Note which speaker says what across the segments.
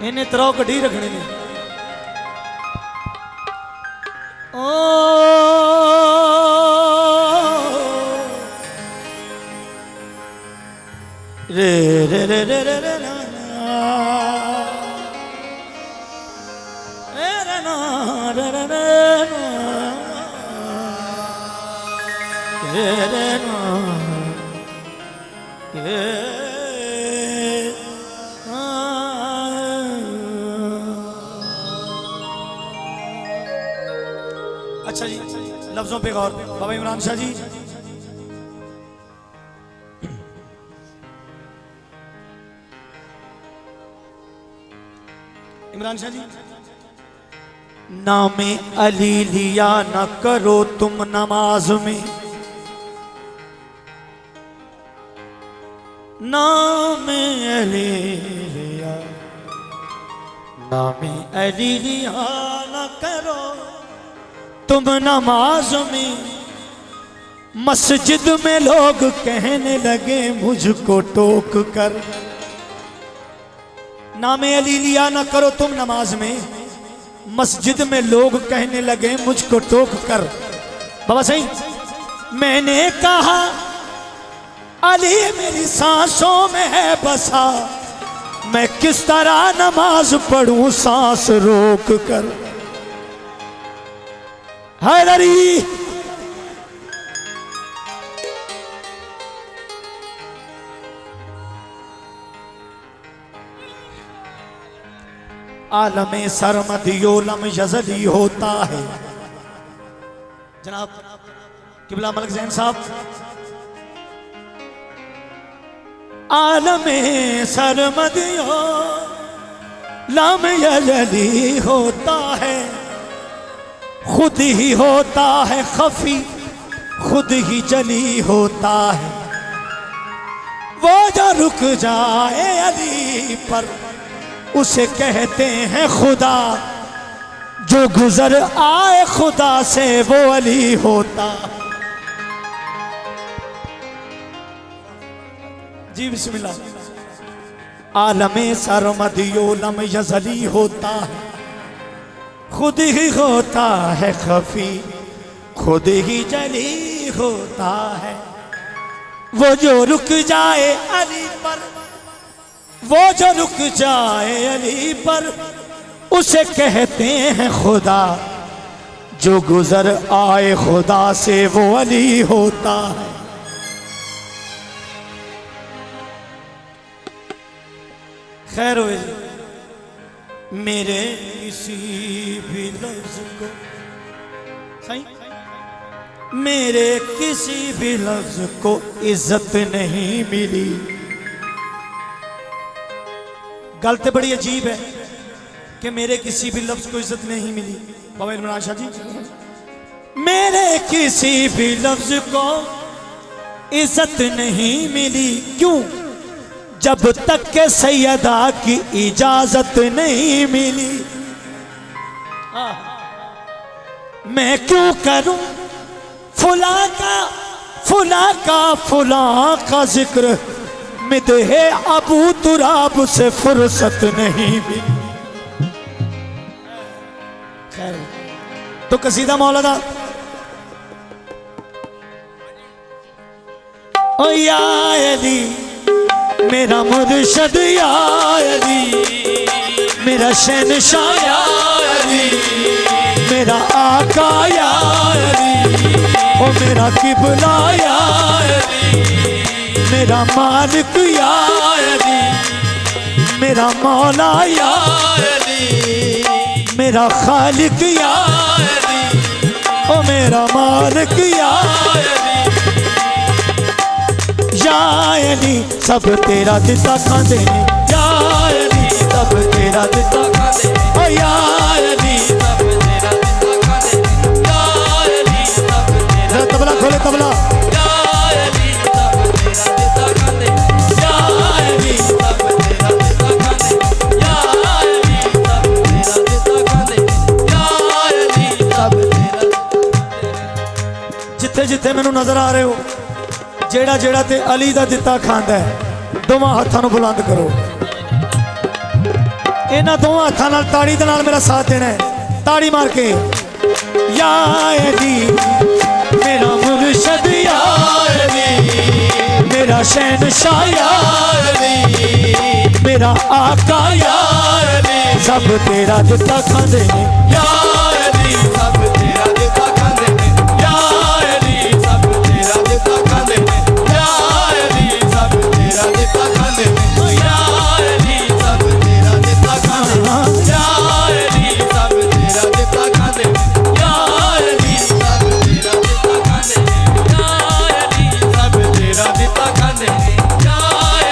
Speaker 1: इन्हें तरह कढ़ी रखने ने ओ रे रे रे रे रे रे ना रे रे ना रे रे रे रे रे ना रे। अच्छा जी, लफ्जों पे गौर। बाबा इमरान शाह जी, इमरान शाह जी, नामे अली लिया न करो तुम नमाज में, नामे अली लिया, नामे अली लिया न करो तुम नमाज में। मस्जिद में लोग कहने लगे मुझको टोक कर, नामे अली लिया ना करो तुम नमाज में, मस्जिद में लोग कहने लगे मुझको टोक कर। बाबा सही, मैंने कहा अली मेरी सांसों में है बसा, मैं किस तरह नमाज पढ़ूं सांस रोक कर। हैदरी आलमे सरमदियोलम यजली होता है। जनाब किबला मलिक जैन साहब, आलमे सरमदियोलम यजली होता है, खुद ही होता है खफी, खुद ही जली होता है। वो जो रुक जाए अली पर उसे कहते हैं खुदा, जो गुजर आए खुदा से वो अली होता। जी बिस्मिल्लाह। आलमे सरमदियोलम यजली होता है, खुद ही होता है खफी, खुद ही जली होता है। वो जो रुक जाए अली पर, वो जो रुक जाए अली पर उसे कहते हैं खुदा, जो गुजर आए खुदा से वो अली होता है। खैर हुए मेरे किसी भी लफ्ज को, सही, मेरे किसी भी लफ्ज को इज्जत नहीं मिली। गलत बड़ी अजीब है कि मेरे किसी भी लफ्ज को इज्जत नहीं मिली। बाबा इमरान शाह जी, मेरे किसी भी लफ्ज को इज्जत नहीं मिली, क्यों? जब तक के सैयदा की इजाजत नहीं मिली। मैं क्यों करूं फुला का जिक्र, मिदहे अबू तुराब से फुर्सत नहीं मिली। तो कसीदा मौलाना ओ या अली मेरा मुर्शद या अली, मेरा शहंशाह या अली, मेरा आका या अली, ओ मेरा किबला या अली, मेरा मालिक या अली, मेरा मौला या अली, मेरा खालिक या अली, ओ मेरा मालिक या अली, या अली सब तेरा दिता खांदे ने, या अली सब तेरा दिता खांदे ने, ओ या अली सब तेरा दिता खांदे ने, या अली सब तेरा। तबला खोले तबला। या अली सब तेरा दिता खांदे ने, या अली सब तेरा दिता खांदे ने, या अली सब तेरा दिता खांदे ने, या अली सब तेरा। जिथे जिथे मैनू नजर आ रहे हो, जेड़ा जेड़ा ते अली दा दिता खांदा है, दोवां हत्थां नूं बुलंद करो। इन्हां दोवां हत्थां नाल ताड़ी दे नाल मेरा साथ देना है, ताड़ी मार के। या अली मेरा मुर्शद या अली, मेरा शहंशाह या अली, मेरा आका या अली सब तेरा दिता खांदे ने, या अली सब तेरा दिता खांदे ने, या अली सब तेरा दिता खांदे ने, या अली सब तेरा दिता खांदे ने, या अली सब तेरा दिता खांदे ने, या अली सब तेरा दिता खांदे ने, या अली सब तेरा दिता खांदे ने, या अली सब तेरा दिता खांदे ने, या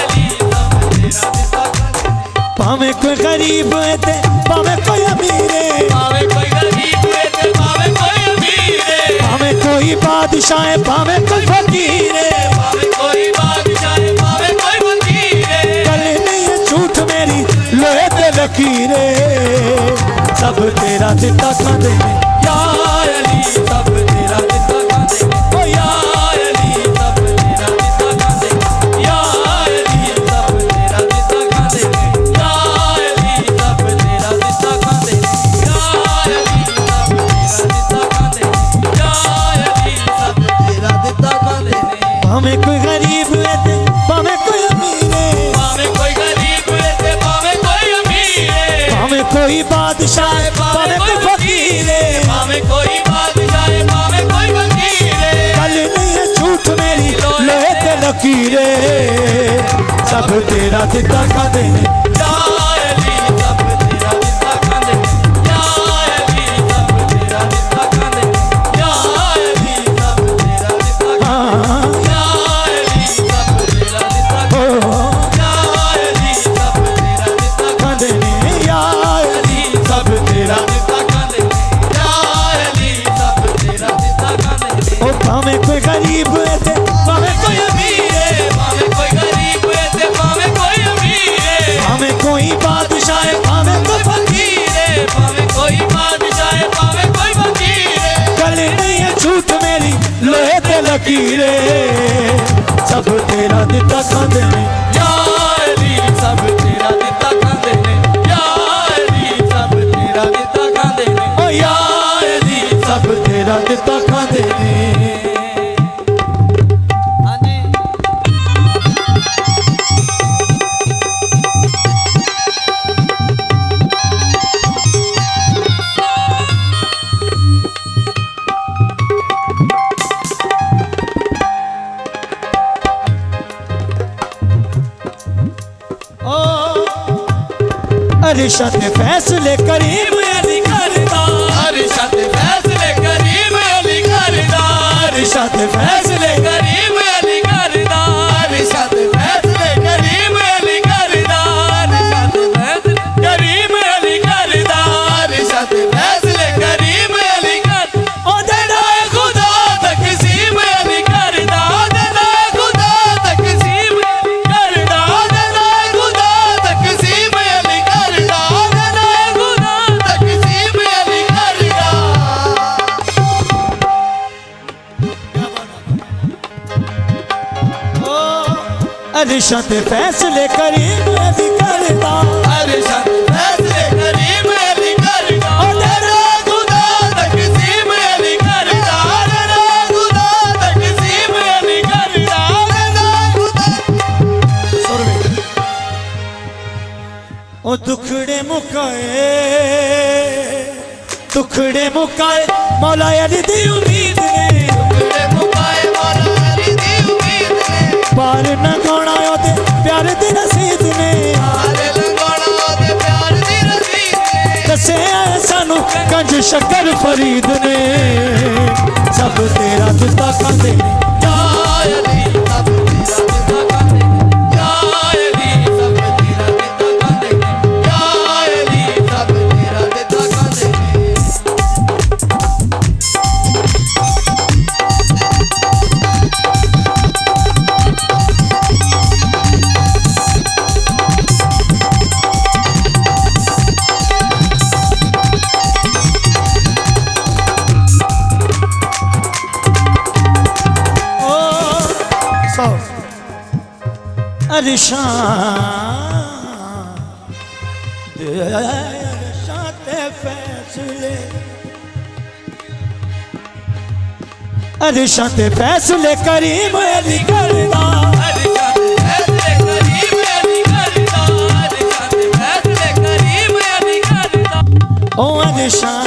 Speaker 1: अली सब तेरा दिता खांदे ने। भावें कोई गरीब है ते भावें कोई अमीर है, भावें कोई गरीब है ते भावें कोई अमीर है, भावें कोई बादशाह है भावें कोई फकीर है, भावें कोई बादशाह है भावें कोई फकीर है, गल नहीं है झूठ मेरी लोहे ते लकीर है, सब तेरा दिता खांदे ने, या अली सब तेरा दिता खांदे ने, ओ या अली सब तेरा दिता खांदे ने, या अली सब तेरा दिता खांदे ने, या अली सब तेरा दिता खांदे ने, या अली सब तेरा दिता खांदे ने, या अली सब तेरा दिता खांदे ने। भावें कोई गरीब है ते भावें कोई अमीर है, भावें कोई गरीब है ते भावें कोई अमीर है, भावें कोई बादशाह है भावें कोई फकीर है, भावें कोई बादशाह है भावें कोई फकीर है, गल नहीं है झूठ मेरी लोहे ते लकीर है, सब तेरा दिता खांदे ने, या अली सब तेरा दिता खांदे ने, या अली सब तेरा दिता खांदे ने, या अली सब तेरा दिता खांदे ने, या अली सब तेरा दिता खांदे ने, या अली सब तेरा दिता खांदे ने, या अली सब तेरा दिता खांदे ने। ओ भावें कोई गरीब है ते भावें कोई अमीर है, भावें कोई गरीब है ते भावें कोई अमीर है, भावें कोई बादशाह है भावें कोई फकीर है, भावें कोई बादशाह है भावें कोई फकीर है, गल नहीं है झूठ मेरी लोहे ते लकीर है, सब तेरा दिता खांदे ने, या अली सब तेरा दिता खांदे ने, या अली सब तेरा दिता खांदे ने, ओ या अली सब तेरा दिता खांदे ने। अरशद फैसले करीम अली करदा, अरशद फैसले करीम अली करदा, अरशद फैसले करीम अली करदा, अरशद फैसले करीम अली करदा, अरशद फैसले करीम अली करदा, अरशद फैसले करीम अली कर, ओ देना खुदा तकसीम अली करदा, देना खुदा तकसीम अली करदा, देना खुदा तकसीम अली करदा, देना खुदा तकसीम अली करदा। अरशद फैसले करीम अली करदा, अरशद फैसले करीम अली करदा, ओ तेरा खुदा तकसीम अली करदा, तेरा खुदा तकसीम अली करदा, तेरा खुदा। ओ दुखड़े मुकाए मौला अली दी उम्मीद ने, दुखड़े मुकाए मौला अली दी उम्मीद ने, पार न कंज शक्कर फरीद ने सब तेरा दिता खांदे ने
Speaker 2: या अली सब तेरा दिता खांदे या अली सब तेरा दिता खांदे या अली सब तेरा दिता खांदे
Speaker 1: अरशां ते फैसले अरशां ते फैसले करीम अली करदा
Speaker 2: अरशां ते फैसले करीम अली करदा अरशां ते फैसले करीम अली करदा
Speaker 1: ओ अरशां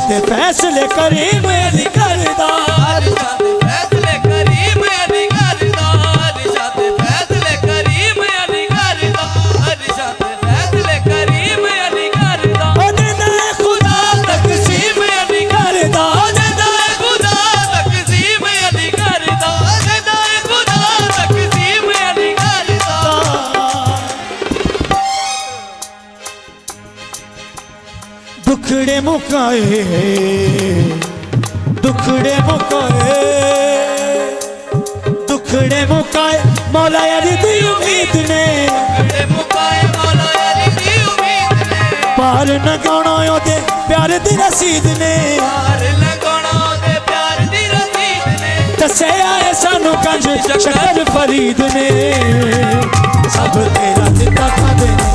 Speaker 1: ते फैसले करीम अली करदा
Speaker 2: अरशां ते फैसले करीम अली करदा अरशां ते फैसले करीम अली करदा अरशां ते फैसले करीम अली करदा
Speaker 1: ओ देदा खुदा तकसीम अली करदा
Speaker 2: देदा खुदा तकसीम अली करदा देदा खुदा तकसीम अली करदा
Speaker 1: दुखड़े मुकाए दुखड़े मुकाए दुखड़े मुकाए मौला अली दी उम्मीद ने
Speaker 2: दुखड़े मुकाए मौला अली दी उम्मीद ने
Speaker 1: पार लगाना ओदे प्यार दी रसीद ने
Speaker 2: पार लगाना ओदे प्यार दी रसीद ने
Speaker 1: दसे आए सानू कंज शक्कर फरीद ने सब तेरा दिता खांदे ने